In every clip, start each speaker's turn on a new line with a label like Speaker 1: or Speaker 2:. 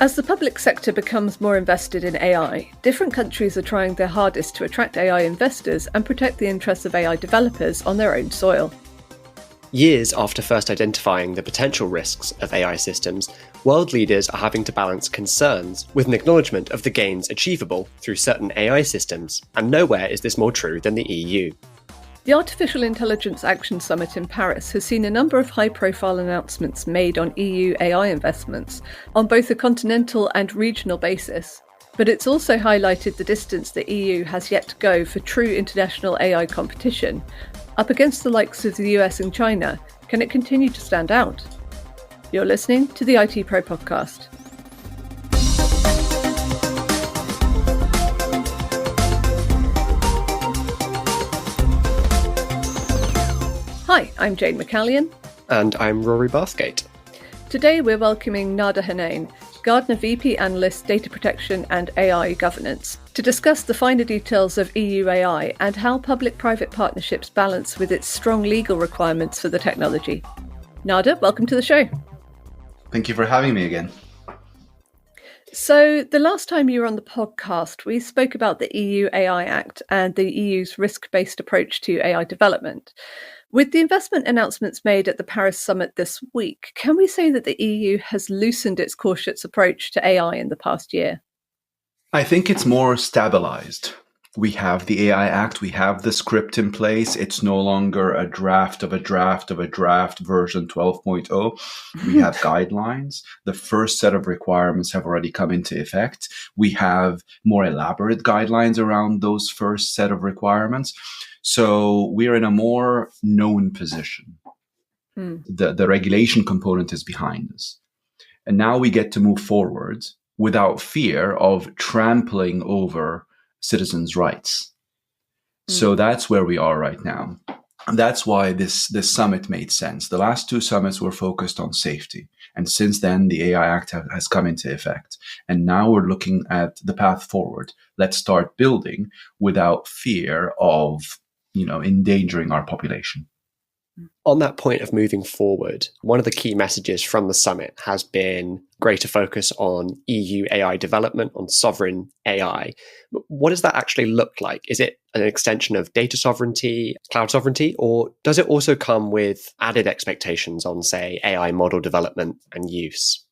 Speaker 1: As the public sector becomes more invested in AI, different countries are trying their hardest to attract AI investors and protect the interests of AI developers on their own soil.
Speaker 2: Years after first identifying the potential risks of AI systems, world leaders are having to balance concerns with an acknowledgement of the gains achievable through certain AI systems, and nowhere is this more true than the EU.
Speaker 1: The Artificial Intelligence Action Summit in Paris has seen a number of high-profile announcements made on EU AI investments on both a continental and regional basis. But it's also highlighted the distance the EU has yet to go for true international AI competition. Up against the likes of the US and China, can it continue to stand out? You're listening to the IT Pro podcast. Hi, I'm Jane McCallion.
Speaker 2: And I'm Rory Bathgate.
Speaker 1: Today we're welcoming Nader Henein, Gartner VP Analyst, Data Protection and AI Governance, to discuss the finer details of EU AI and how public-private partnerships balance with its strong legal requirements for the technology. Nader, welcome to the show.
Speaker 3: Thank you for having me again.
Speaker 1: So the last time you were on the podcast, we spoke about the EU AI Act and the EU's risk-based approach to AI development. With the investment announcements made at the Paris summit this week, can we say that the EU has loosened its cautious approach to AI in the past year?
Speaker 3: I think it's more stabilized. We have the AI Act, we have the script in place. It's no longer a draft of a draft of a draft version 12.0. We have guidelines. The first set of requirements have already come into effect. We have more elaborate guidelines around those first set of requirements. So we're in a more known position. The regulation component is behind us. And now we get to move forward without fear of trampling over citizens' rights. So that's where we are right now. And that's why this summit made sense. The last two summits were focused on safety. And since then, the AI Act has come into effect. And now we're looking at the path forward. Let's start building without fear of endangering our population.
Speaker 2: On that point of moving forward, one of the key messages from the summit has been greater focus on EU AI development, on sovereign AI. What does that actually look like? Is it an extension of data sovereignty, cloud sovereignty, or does it also come with added expectations on, say, AI model development and use?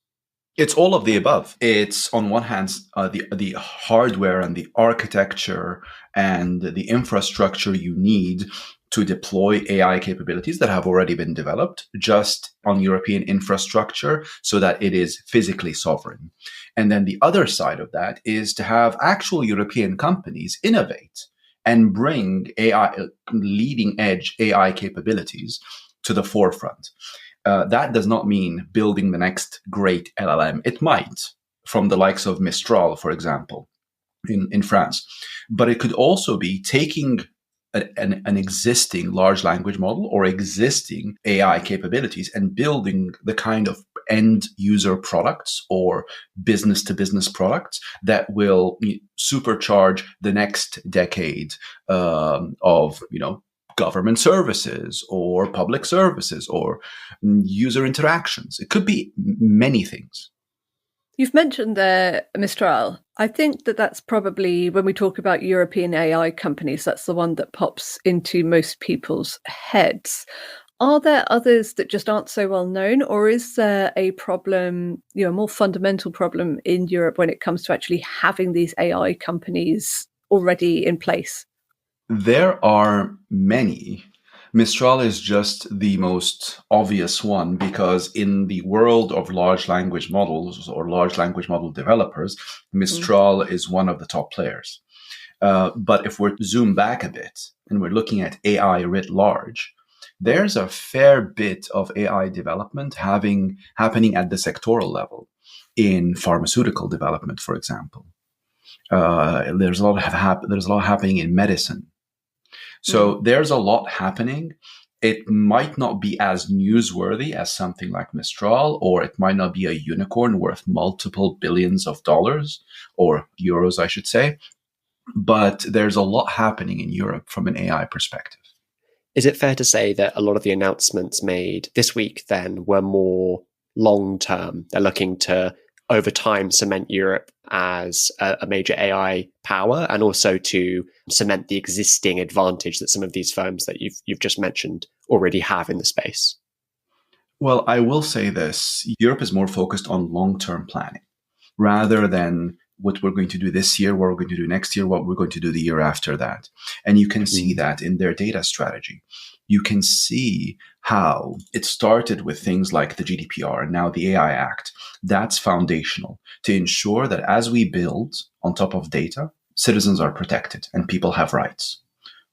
Speaker 3: It's all of the above. It's on one hand, the hardware and the architecture and the infrastructure you need to deploy AI capabilities that have already been developed just on European infrastructure so that it is physically sovereign. And then the other side of that is to have actual European companies innovate and bring AI, leading edge AI capabilities to the forefront. That does not mean building the next great LLM. It might, from the likes of Mistral, for example, in France. But it could also be taking an existing large language model or existing AI capabilities and building the kind of end user products or business to business products that will supercharge the next decade of government services or public services or user interactions. It could be many things.
Speaker 1: You've mentioned there Mistral. I think that's probably, when we talk about European AI companies, that's the one that pops into most people's heads. Are there others that just aren't so well known, or is there a problem, a more fundamental problem in Europe when it comes to actually having these AI companies already in place?
Speaker 3: There are many. Mistral is just the most obvious one because in the world of large language models or large language model developers, Mistral is one of the top players. But if we're zoom back a bit and we're looking at AI writ large, there's a fair bit of AI development happening at the sectoral level in pharmaceutical development, for example. There's a lot happening in medicine. So there's a lot happening. It might not be as newsworthy as something like Mistral, or it might not be a unicorn worth multiple billions of dollars or euros, I should say. But there's a lot happening in Europe from an AI perspective.
Speaker 2: Is it fair to say that a lot of the announcements made this week then were more long-term? They're looking to over time cement Europe as a major AI power, and also to cement the existing advantage that some of these firms that you've just mentioned already have in the space?
Speaker 3: Well, I will say this. Europe is more focused on long-term planning rather than what we're going to do this year, what we're going to do next year, what we're going to do the year after that. And you can see that in their data strategy. You can see how it started with things like the GDPR and now the AI Act. That's foundational to ensure that as we build on top of data, citizens are protected and people have rights.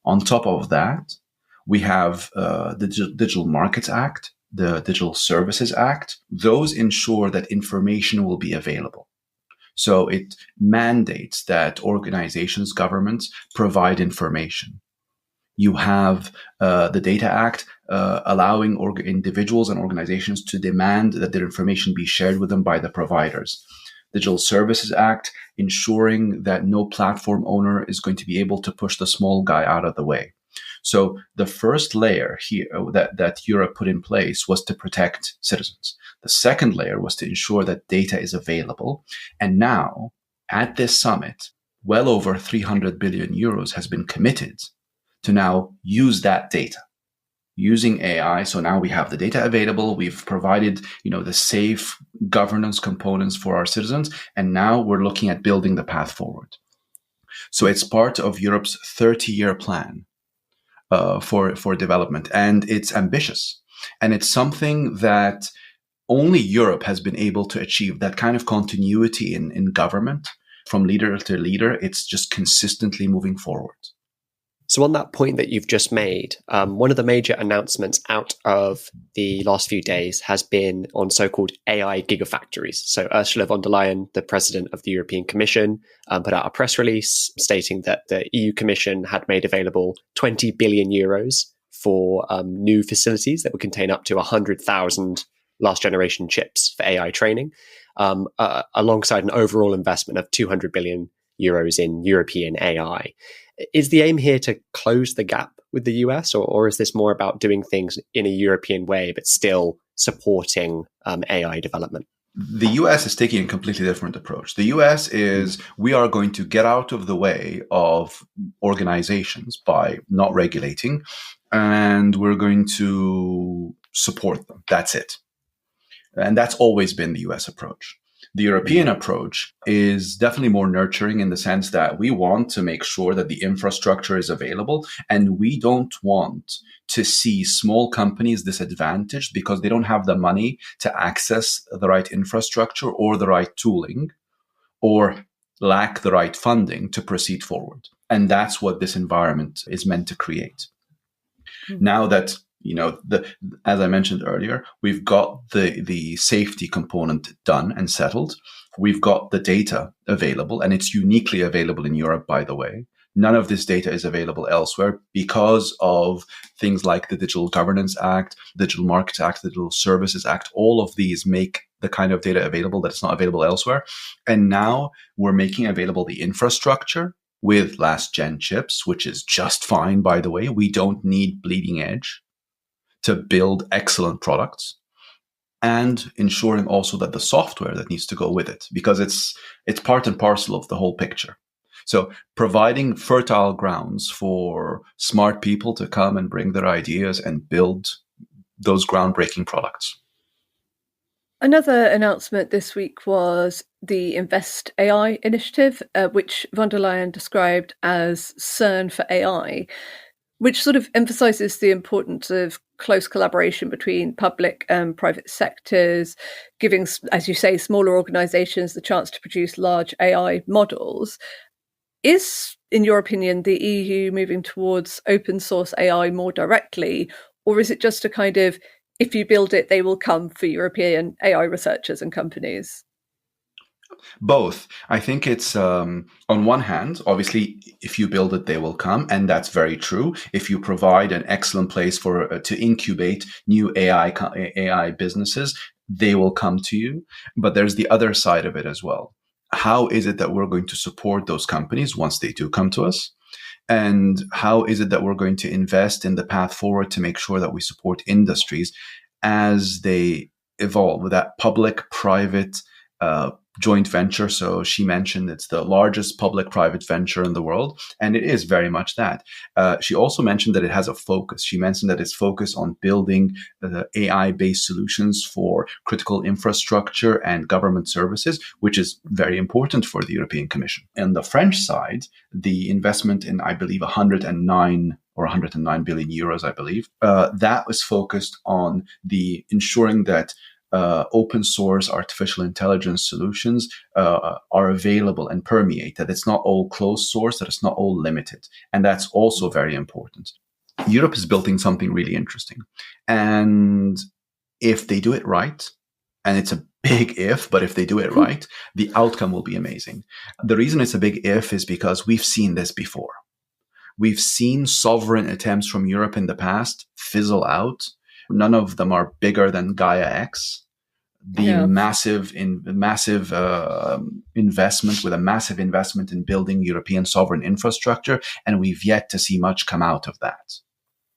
Speaker 3: On top of that, we have the Digital Markets Act, the Digital Services Act. Those ensure that information will be available. So it mandates that organizations, governments provide information. You have the Data Act allowing individuals and organizations to demand that their information be shared with them by the providers. Digital Services Act ensuring that no platform owner is going to be able to push the small guy out of the way. So the first layer here that Europe put in place was to protect citizens. The second layer was to ensure that data is available. And now, at this summit, well over 300 billion euros has been committed to now use that data using AI. So now we have the data available. We've provided, the safe governance components for our citizens. And now we're looking at building the path forward. So it's part of Europe's 30-year plan for development. And it's ambitious. And it's something that only Europe has been able to achieve, that kind of continuity in government from leader to leader. It's just consistently moving forward.
Speaker 2: So on that point that you've just made, one of the major announcements out of the last few days has been on so-called AI gigafactories. So Ursula von der Leyen, the president of the European Commission, put out a press release stating that the EU Commission had made available 20 billion euros for new facilities that would contain up to 100,000 last generation chips for AI training, alongside an overall investment of 200 billion euros in European AI. Is the aim here to close the gap with the US, or is this more about doing things in a European way, but still supporting AI development?
Speaker 3: The US is taking a completely different approach. The US is, we are going to get out of the way of organizations by not regulating, and we're going to support them. That's it. And that's always been the US approach. The European approach is definitely more nurturing in the sense that we want to make sure that the infrastructure is available, and we don't want to see small companies disadvantaged because they don't have the money to access the right infrastructure or the right tooling, or lack the right funding to proceed forward. And that's what this environment is meant to create. Now that as I mentioned earlier, we've got the safety component done and settled. We've got the data available, and it's uniquely available in Europe, by the way. None of this data is available elsewhere because of things like the Digital Governance Act, Digital Markets Act, the Digital Services Act. All of these make the kind of data available that's not available elsewhere. And now we're making available the infrastructure with last-gen chips, which is just fine, by the way. We don't need bleeding edge to build excellent products, and ensuring also that the software that needs to go with it, because it's part and parcel of the whole picture. So providing fertile grounds for smart people to come and bring their ideas and build those groundbreaking products.
Speaker 1: Another announcement this week was the Invest AI initiative, which von der Leyen described as CERN for AI, which sort of emphasizes the importance of close collaboration between public and private sectors, giving, as you say, smaller organizations the chance to produce large AI models. Is, in your opinion, the EU moving towards open source AI more directly, or is it just a kind of, if you build it, they will come for European AI researchers and companies?
Speaker 3: Both. I think it's, on one hand, obviously, if you build it, they will come. And that's very true. If you provide an excellent place to incubate new AI businesses, they will come to you. But there's the other side of it as well. How is it that we're going to support those companies once they do come to us? And how is it that we're going to invest in the path forward to make sure that we support industries as they evolve with that public-private joint venture. So she mentioned it's the largest public-private venture in the world, and it is very much that. She also mentioned that it has a focus. She mentioned that it's focused on building AI-based solutions for critical infrastructure and government services, which is very important for the European Commission. On the French side, the investment in, I believe, 109 billion euros, I believe, that was focused on the ensuring that open source artificial intelligence solutions are available and permeate, that it's not all closed source, that it's not all limited. And that's also very important. Europe is building something really interesting. And if they do it right, and it's a big if, but if they do it right, the outcome will be amazing. The reason it's a big if is because we've seen this before. We've seen sovereign attempts from Europe in the past fizzle out. None of them are bigger than Gaia X. Massive investment with a massive investment in building European sovereign infrastructure, and we've yet to see much come out of that.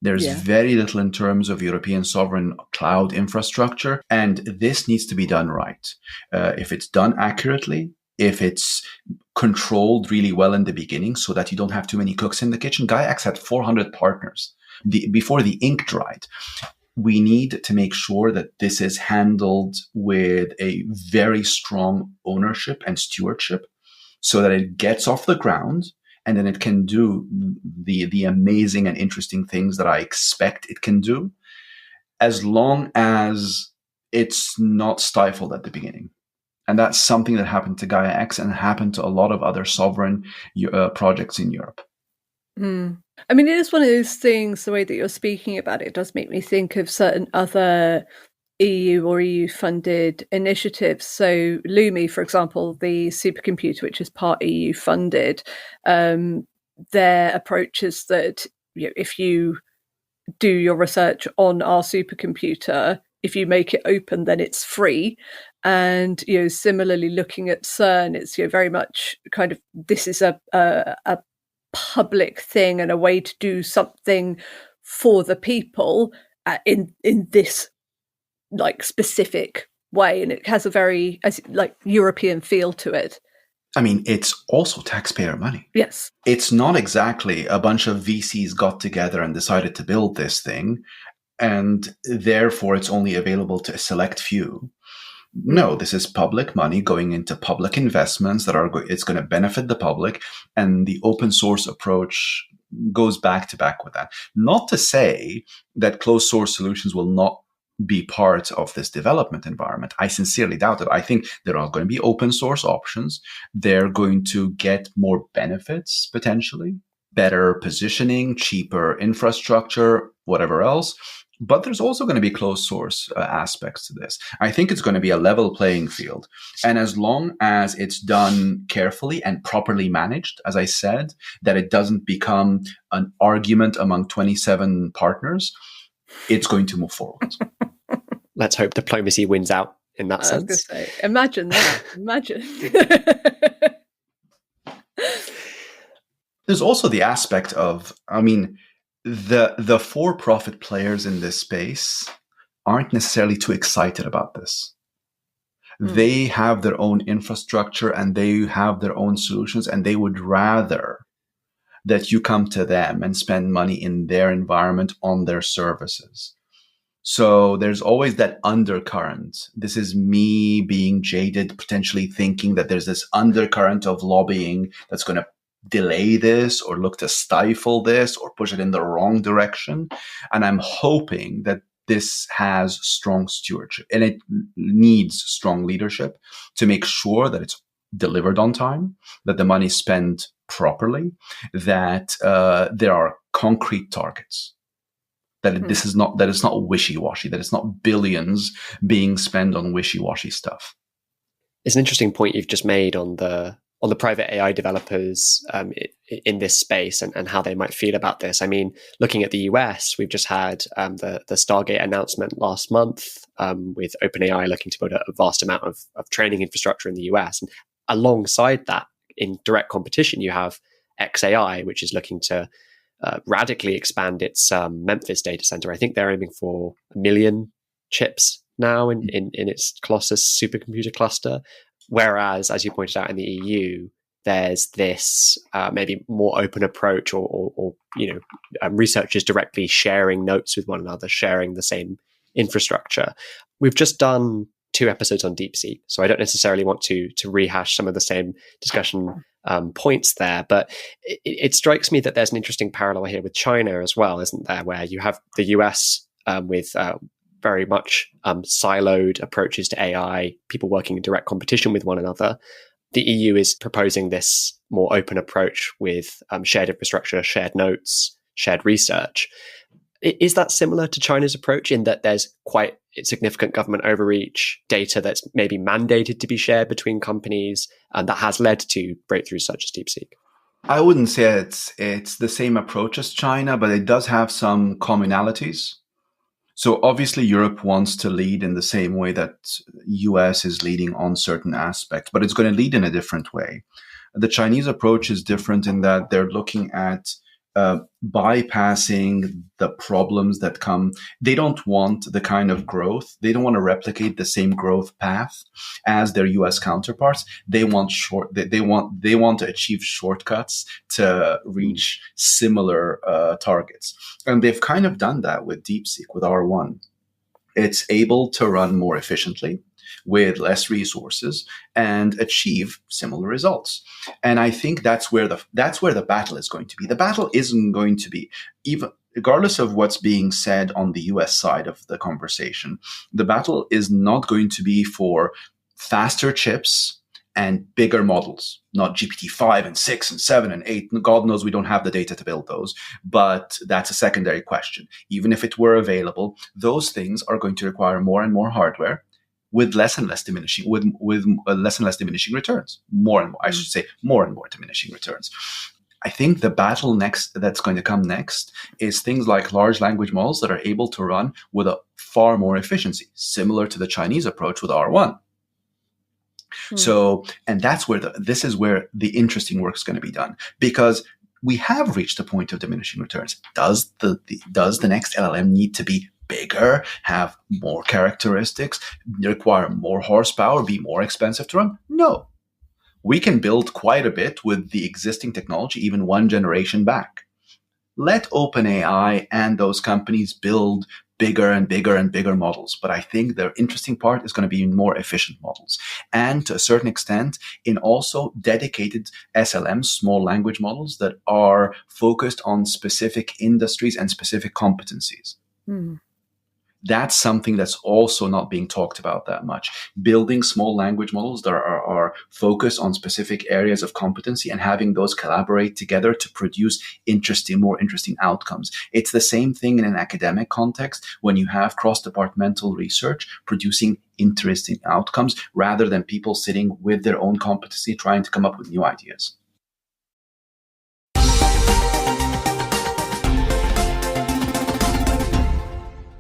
Speaker 3: There's very little in terms of European sovereign cloud infrastructure, and this needs to be done right. If it's done accurately, if it's controlled really well in the beginning so that you don't have too many cooks in the kitchen. Gaia X had 400 partners before the ink dried. We need to make sure that this is handled with a very strong ownership and stewardship so that it gets off the ground and then it can do the amazing and interesting things that I expect it can do, as long as it's not stifled at the beginning. And that's something that happened to Gaia X and happened to a lot of other sovereign projects in Europe.
Speaker 1: I mean, it is one of those things, the way that you're speaking about it does make me think of certain other EU or EU-funded initiatives. So Lumi, for example, the supercomputer, which is part EU funded, their approach is that if you do your research on our supercomputer, if you make it open, then it's free. And similarly, looking at CERN, it's very much kind of this is a public thing and a way to do something for the people in this like specific way, and it has a very European feel to it.
Speaker 3: I mean, it's also taxpayer money.
Speaker 1: Yes.
Speaker 3: It's not exactly a bunch of VCs got together and decided to build this thing, and therefore it's only available to a select few. No, this is public money going into public investments it's going to benefit the public, and the open source approach goes back to back with that. Not to say that closed source solutions will not be part of this development environment. I sincerely doubt it. I think there are going to be open source options. They're going to get more benefits, potentially, better positioning, cheaper infrastructure, whatever else. But there's also going to be closed source aspects to this. I think it's going to be a level playing field. And as long as it's done carefully and properly managed, as I said, that it doesn't become an argument among 27 partners, it's going to move forward.
Speaker 2: Let's hope diplomacy wins out in that sense.
Speaker 1: I was going to say, imagine that. Imagine.
Speaker 3: There's also the aspect of, the for-profit players in this space aren't necessarily too excited about this. They have their own infrastructure and they have their own solutions, and they would rather that you come to them and spend money in their environment on their services. So there's always that undercurrent. This is me being jaded, potentially thinking that there's this undercurrent of lobbying that's going to delay this or look to stifle this or push it in the wrong direction. And I'm hoping that this has strong stewardship, and it needs strong leadership to make sure that it's delivered on time, that the money is spent properly, that there are concrete targets, that this is not, that it's not wishy-washy, that it's not billions being spent on wishy-washy stuff.
Speaker 2: It's an interesting point you've just made on the private AI developers in this space and how they might feel about this. I mean, looking at the US, we've just had the Stargate announcement last month with OpenAI looking to build a vast amount of training infrastructure in the US. And alongside that, in direct competition, you have xAI, which is looking to radically expand its Memphis data center. I think they're aiming for 1 million chips now in its Colossus supercomputer cluster. Whereas, as you pointed out in the EU, there's this maybe more open approach, or researchers directly sharing notes with one another, sharing the same infrastructure. We've just done 2 episodes on DeepSeek, so I don't necessarily want to rehash some of the same discussion points there, but it strikes me that there's an interesting parallel here with China as well, isn't there, where you have the US with very much siloed approaches to AI, people working in direct competition with one another. The EU is proposing this more open approach with shared infrastructure, shared notes, shared research. Is that similar to China's approach in that there's quite significant government overreach, data that's maybe mandated to be shared between companies, and that has led to breakthroughs such as DeepSeek?
Speaker 3: I wouldn't say it's the same approach as China, but it does have some commonalities. So obviously Europe wants to lead in the same way that US is leading on certain aspects, but it's going to lead in a different way. The Chinese approach is different in that they're looking at bypassing the problems that come. They don't want the kind of growth. They don't want to replicate the same growth path as their US counterparts. They want They want to achieve shortcuts to reach similar targets, and they've kind of done that with DeepSeek, with R1. It's able to run more efficiently with less resources and achieve similar results. And I think that's where the battle is going to be. The battle isn't going to be, even regardless of what's being said on the US side of the conversation, the battle is not going to be for faster chips and bigger models, not GPT-5 and 6 and 7 and 8. God knows we don't have the data to build those, but that's a secondary question. Even if it were available, those things are going to require more and more hardware with less and less diminishing returns. More and more diminishing returns. I think the battle that's going to come next is things like large language models that are able to run with a far more efficiency, similar to the Chinese approach with R1. So, and this is where the interesting work is going to be done, because we have reached a point of diminishing returns. Does the next LLM need to be bigger, have more characteristics, require more horsepower, be more expensive to run? No. We can build quite a bit with the existing technology, even one generation back. Let OpenAI and those companies build bigger and bigger and bigger models. But I think the interesting part is going to be in more efficient models. And to a certain extent, in also dedicated SLMs, small language models that are focused on specific industries and specific competencies. That's something that's also not being talked about that much. Building small language models that are focused on specific areas of competency and having those collaborate together to produce more interesting outcomes. It's the same thing in an academic context when you have cross-departmental research producing interesting outcomes rather than people sitting with their own competency trying to come up with new ideas.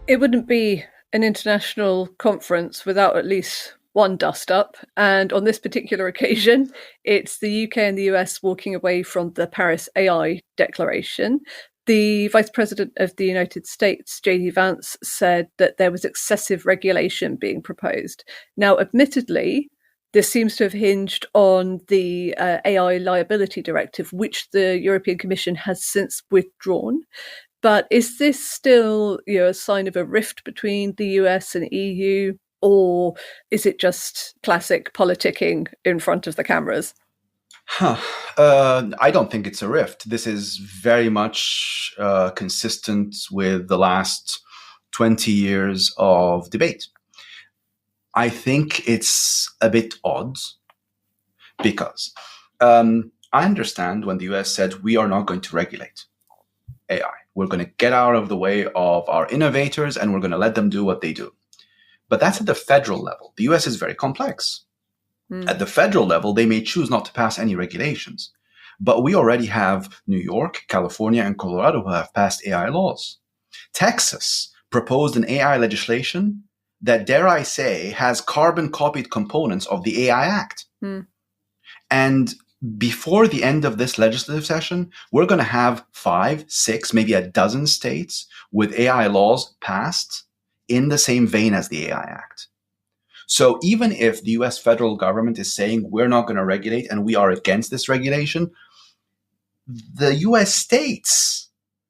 Speaker 1: It wouldn't be an international conference without at least one dust-up. And on this particular occasion, it's the UK and the US walking away from the Paris AI Declaration. The Vice President of the United States, J.D. Vance, said that there was excessive regulation being proposed. Now, admittedly, this seems to have hinged on the AI Liability Directive, which the European Commission has since withdrawn. But is this still, a sign of a rift between the US and EU, or is it just classic politicking in front of the cameras?
Speaker 3: I don't think it's a rift. This is very much consistent with the last 20 years of debate. I think it's a bit odd because I understand when the US said we are not going to regulate AI. We're going to get out of the way of our innovators and we're going to let them do what they do. But that's at the federal level. The US is very complex. At the federal level, they may choose not to pass any regulations. But we already have New York, California, and Colorado who have passed AI laws. Texas proposed an AI legislation that, dare I say, has carbon-copied components of the AI Act. And before the end of this legislative session, we're going to have 5, 6, maybe a dozen states with AI laws passed in the same vein as the AI Act. So even if the US federal government is saying we're not going to regulate and we are against this regulation, the US states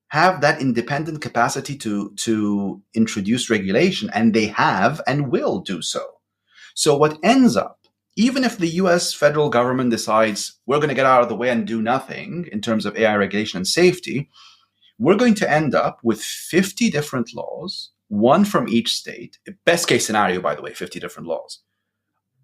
Speaker 3: have that independent capacity to introduce regulation, and they have and will do so. So what ends up, even if the US federal government decides we're going to get out of the way and do nothing in terms of AI regulation and safety, we're going to end up with 50 different laws, one from each state. Best case scenario, by the way, 50 different laws.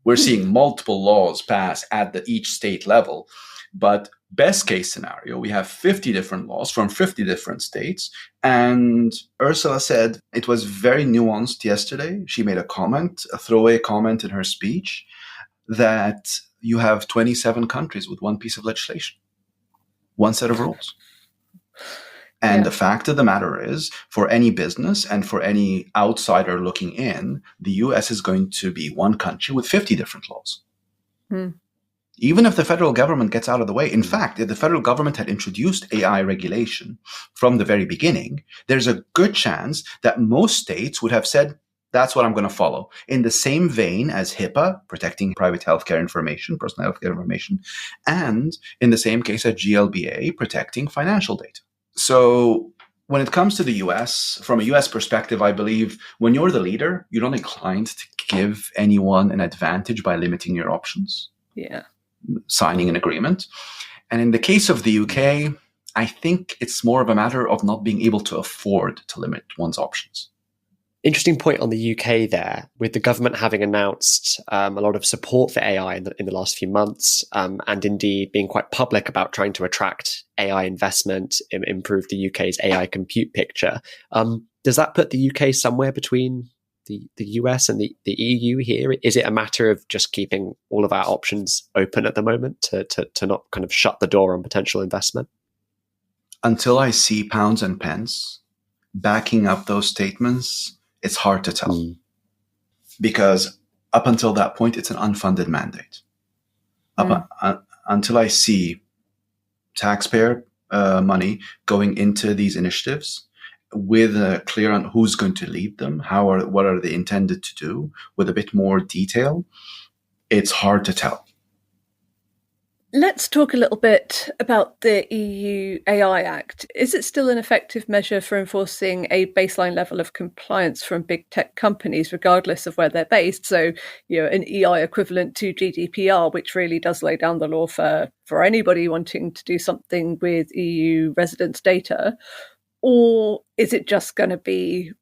Speaker 3: We're seeing multiple laws pass at each state level. But best case scenario, we have 50 different laws from 50 different states. And Ursula said it was very nuanced yesterday. She made a comment, a throwaway comment in her speech, that you have 27 countries with one piece of legislation, one set of rules. And the fact of the matter is, for any business and for any outsider looking in, the US is going to be one country with 50 different laws. Even if the federal government gets out of the way. In fact, if the federal government had introduced AI regulation from the very beginning, there's a good chance that most states would have said, that's what I'm going to follow. In the same vein as HIPAA, protecting private healthcare information, personal healthcare information, and in the same case as GLBA, protecting financial data. So when it comes to the US, from a US perspective, I believe when you're the leader, you're not inclined to give anyone an advantage by limiting your options. Signing an agreement. And in the case of the UK, I think it's more of a matter of not being able to afford to limit one's options.
Speaker 2: Interesting point on the UK there, with the government having announced a lot of support for AI in the last few months, and indeed being quite public about trying to attract AI investment, improve the UK's AI compute picture. Does that put the UK somewhere between the US and the EU here? Is it a matter of just keeping all of our options open at the moment to not kind of shut the door on potential investment?
Speaker 3: Until I see pounds and pence backing up those statements, it's hard to tell. Because up until that point, it's an unfunded mandate. Until I see taxpayer money going into these initiatives with a clear on who's going to lead them, what are they intended to do, with a bit more detail, it's hard to tell.
Speaker 1: Let's talk a little bit about the EU AI Act. Is it still an effective measure for enforcing a baseline level of compliance from big tech companies, regardless of where they're based? So, an EI equivalent to GDPR, which really does lay down the law for anybody wanting to do something with EU residents' data? Or is it just going to be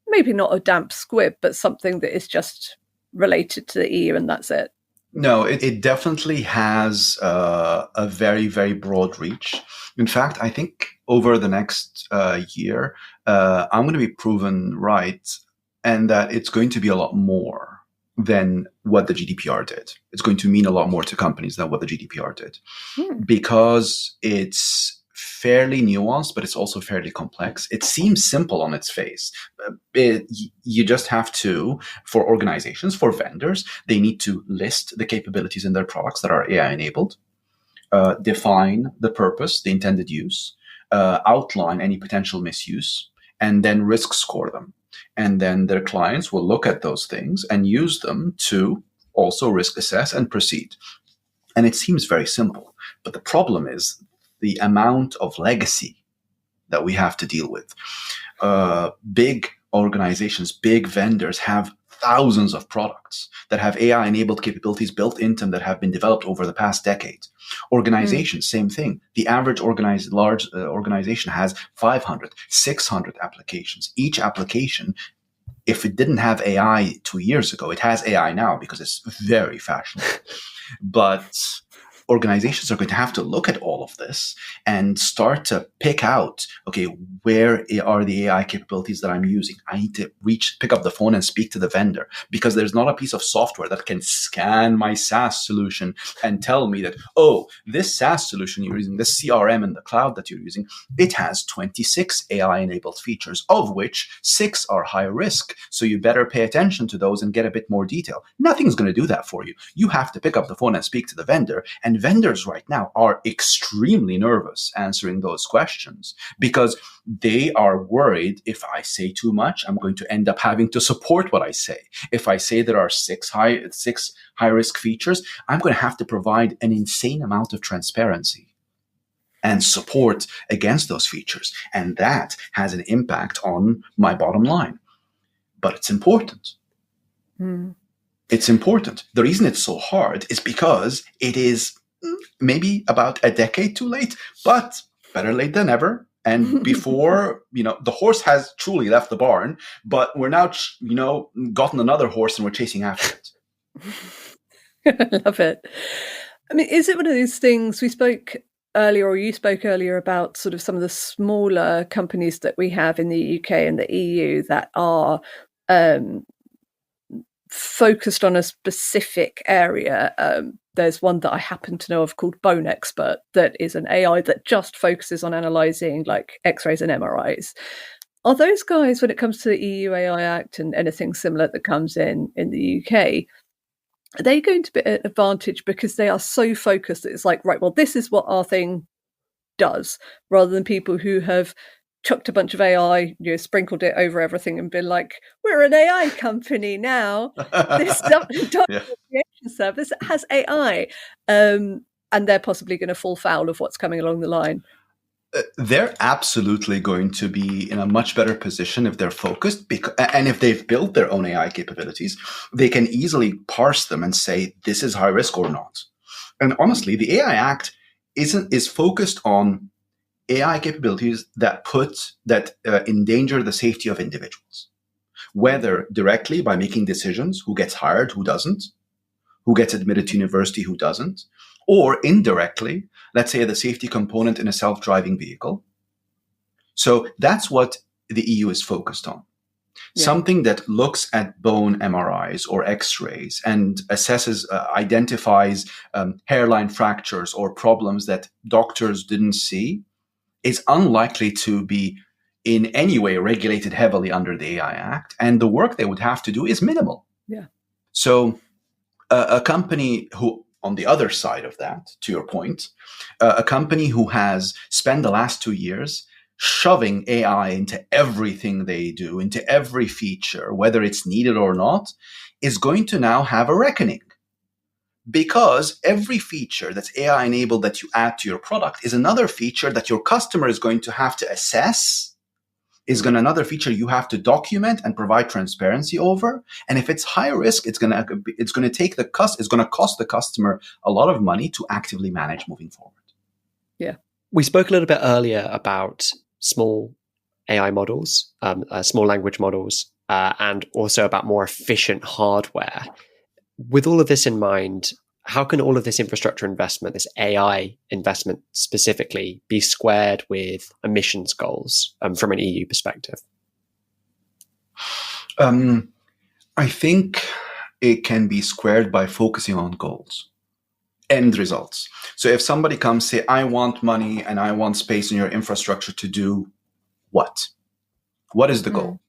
Speaker 1: maybe not a damp squib, but something that is just related to the EU and that's it?
Speaker 3: No, it definitely has a very, very broad reach. In fact, I think over the next year, I'm going to be proven right, and that it's going to be a lot more than what the GDPR did. It's going to mean a lot more to companies than what the GDPR did, because it's fairly nuanced, but it's also fairly complex. It seems simple on its face. You just have to, for organizations, for vendors, they need to list the capabilities in their products that are AI enabled, define the purpose, the intended use, outline any potential misuse, and then risk score them. And then their clients will look at those things and use them to also risk assess and proceed. And it seems very simple, but the problem is the amount of legacy that we have to deal with. Big organizations, big vendors have thousands of products that have AI-enabled capabilities built into them that have been developed over the past decade. Organizations, same thing. The average large organization has 500, 600 applications. Each application, if it didn't have AI 2 years ago, it has AI now because it's very fashionable. But organizations are going to have to look at all of this and start to pick out, okay, where are the AI capabilities that I'm using? I need to pick up the phone and speak to the vendor, because there's not a piece of software that can scan my SaaS solution and tell me that, oh, this SaaS solution you're using, this CRM in the cloud that you're using, it has 26 AI-enabled features, of which 6 are high risk. So you better pay attention to those and get a bit more detail. Nothing's going to do that for you. You have to pick up the phone and speak to the vendor and And vendors right now are extremely nervous answering those questions because they are worried if I say too much, I'm going to end up having to support what I say. If I say there are six high-risk features, I'm going to have to provide an insane amount of transparency and support against those features. And that has an impact on my bottom line. But it's important. It's important. The reason it's so hard is because it is maybe about a decade too late, but better late than never. And before, the horse has truly left the barn, but we're now, gotten another horse and we're chasing after
Speaker 1: it. I love it. I mean, is it one of those things we spoke earlier, or you spoke earlier, about sort of some of the smaller companies that we have in the UK and the EU that are focused on a specific area? There's one that I happen to know of called Bone Expert that is an AI that just focuses on analysing like X-rays and MRIs. Are those guys, when it comes to the EU AI Act and anything similar that comes in the UK, are they going to be at advantage because they are so focused that it's like, right, well, this is what our thing does, rather than people who have chucked a bunch of AI, sprinkled it over everything and been like, we're an AI company now. This documentation service has AI. And they're possibly going to fall foul of what's coming along the line.
Speaker 3: They're absolutely going to be in a much better position if they're focused, and if they've built their own AI capabilities, they can easily parse them and say, this is high risk or not. And honestly, the AI Act is focused on AI capabilities that endanger the safety of individuals, whether directly by making decisions, who gets hired, who doesn't, who gets admitted to university, who doesn't, or indirectly, let's say the safety component in a self-driving vehicle. So that's what the EU is focused on. Yeah. Something that looks at bone MRIs or X-rays and identifies hairline fractures or problems that doctors didn't see is unlikely to be in any way regulated heavily under the AI Act. And the work they would have to do is minimal.
Speaker 1: Yeah.
Speaker 3: So a company who, on the other side of that, to your point, a company who has spent the last 2 years shoving AI into everything they do, into every feature, whether it's needed or not, is going to now have a reckoning. Because every feature that's AI enabled that you add to your product is another feature that your customer is going to have to assess, another feature you have to document and provide transparency over. And if it's high risk, it's going to cost the customer a lot of money to actively manage moving forward.
Speaker 1: Yeah.
Speaker 2: We spoke a little bit earlier about small AI models, small language models, and also about more efficient hardware. With all of this in mind, how can all of this infrastructure investment, this AI investment specifically, be squared with emissions goals from an EU perspective?
Speaker 3: I think it can be squared by focusing on goals, end results. So if somebody comes say, I want money and I want space in your infrastructure to do what? What is the goal?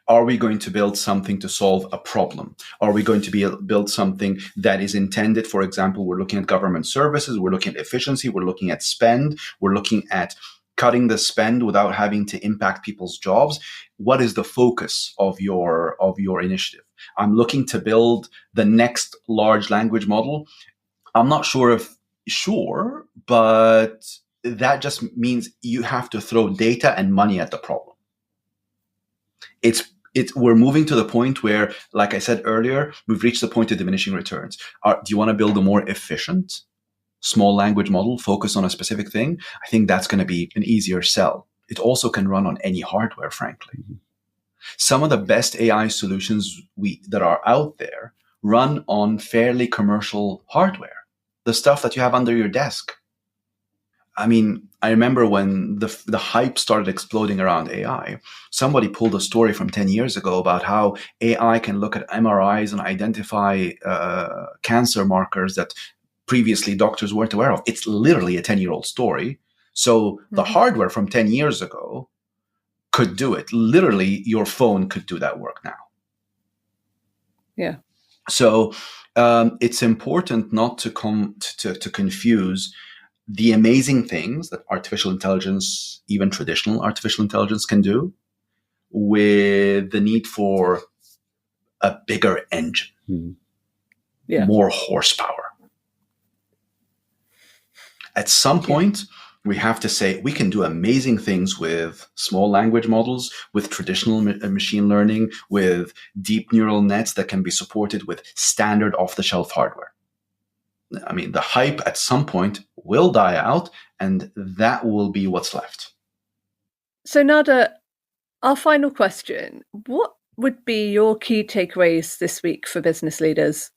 Speaker 3: Are we going to build something to solve a problem? Are we going to build something that is intended, for example, we're looking at government services, we're looking at efficiency, we're looking at spend, we're looking at cutting the spend without having to impact people's jobs. What is the focus of your initiative? I'm looking to build the next large language model. I'm not sure, but that just means you have to throw data and money at the problem. We're moving to the point where, like I said earlier, we've reached the point of diminishing returns. Do you want to build a more efficient small language model, focus on a specific thing? I think that's going to be an easier sell. It also can run on any hardware, frankly. Mm-hmm. Some of the best AI solutions that are out there run on fairly commercial hardware, the stuff that you have under your desk. I mean, I remember when the hype started exploding around AI, somebody pulled a story from 10 years ago about how AI can look at MRIs and identify cancer markers that previously doctors weren't aware of. It's literally a 10-year-old story. So the hardware from 10 years ago could do it. Literally, your phone could do that work now.
Speaker 1: Yeah.
Speaker 3: So It's important not to confuse the amazing things that artificial intelligence, even traditional artificial intelligence, can do with the need for a bigger engine, more horsepower. At some point, we have to say we can do amazing things with small language models, with traditional machine learning, with deep neural nets that can be supported with standard off-the-shelf hardware. I mean, the hype at some point will die out, and that will be what's left.
Speaker 1: So, Nader, our final question. What would be your key takeaways this week for business leaders?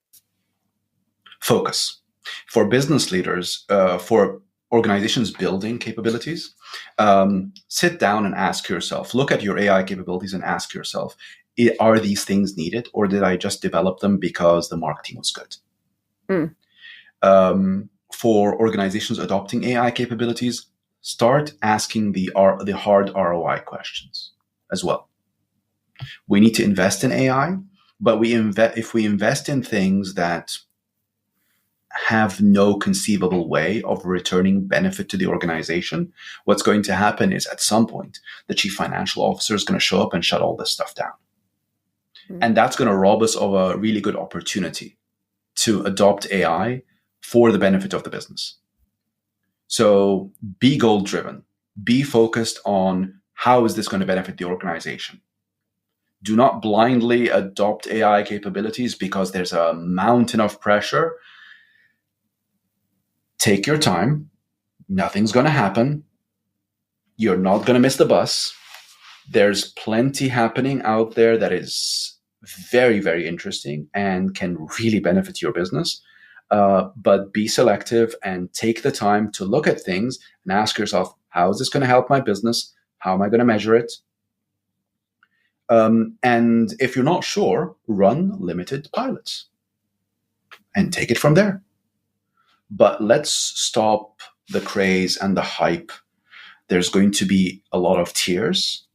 Speaker 3: Focus. For business leaders, for organizations building capabilities, sit down and ask yourself, look at your AI capabilities and ask yourself, are these things needed, or did I just develop them because the marketing was good? For organizations adopting AI capabilities, start asking the hard ROI questions as well. We need to invest in AI, but if we invest in things that have no conceivable way of returning benefit to the organization, what's going to happen is at some point, the chief financial officer is going to show up and shut all this stuff down. And that's going to rob us of a really good opportunity to adopt AI for the benefit of the business. So be goal-driven. Be focused on how is this going to benefit the organization. Do not blindly adopt AI capabilities because there's a mountain of pressure. Take your time. Nothing's going to happen. You're not going to miss the bus. There's plenty happening out there that is very, very interesting and can really benefit your business. But be selective and take the time to look at things and ask yourself, how is this going to help my business? How am I going to measure it? And if you're not sure, run limited pilots and take it from there. But let's stop the craze and the hype. There's going to be a lot of tears.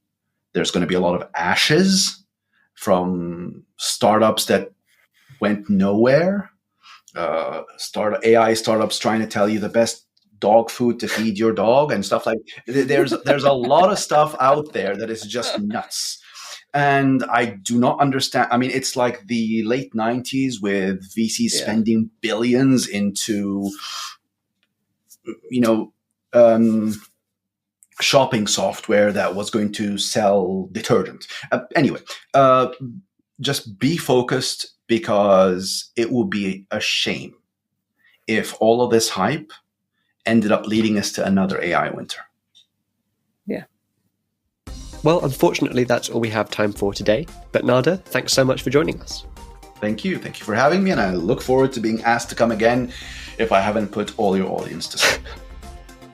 Speaker 3: There's going to be a lot of ashes from startups that went nowhere. AI startups trying to tell you the best dog food to feed your dog and stuff like that. There's a lot of stuff out there that is just nuts. And I do not understand. I mean, it's like the late 90s with VCs spending billions into, shopping software that was going to sell detergent. Anyway, just be focused, because it would be a shame if all of this hype ended up leading us to another AI winter.
Speaker 1: Yeah.
Speaker 2: Well, unfortunately, that's all we have time for today. But Nader, thanks so much for joining us.
Speaker 3: Thank you. Thank you for having me. And I look forward to being asked to come again if I haven't put all your audience to sleep.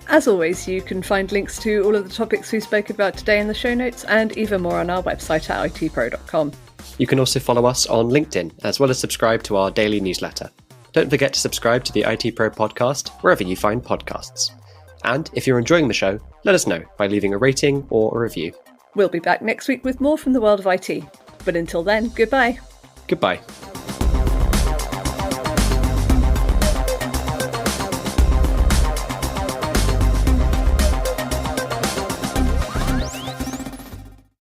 Speaker 1: As always, you can find links to all of the topics we spoke about today in the show notes and even more on our website at itpro.com.
Speaker 2: You can also follow us on LinkedIn, as well as subscribe to our daily newsletter. Don't forget to subscribe to the IT Pro podcast wherever you find podcasts. And if you're enjoying the show, let us know by leaving a rating or a review.
Speaker 1: We'll be back next week with more from the world of IT. But until then, goodbye.
Speaker 2: Goodbye.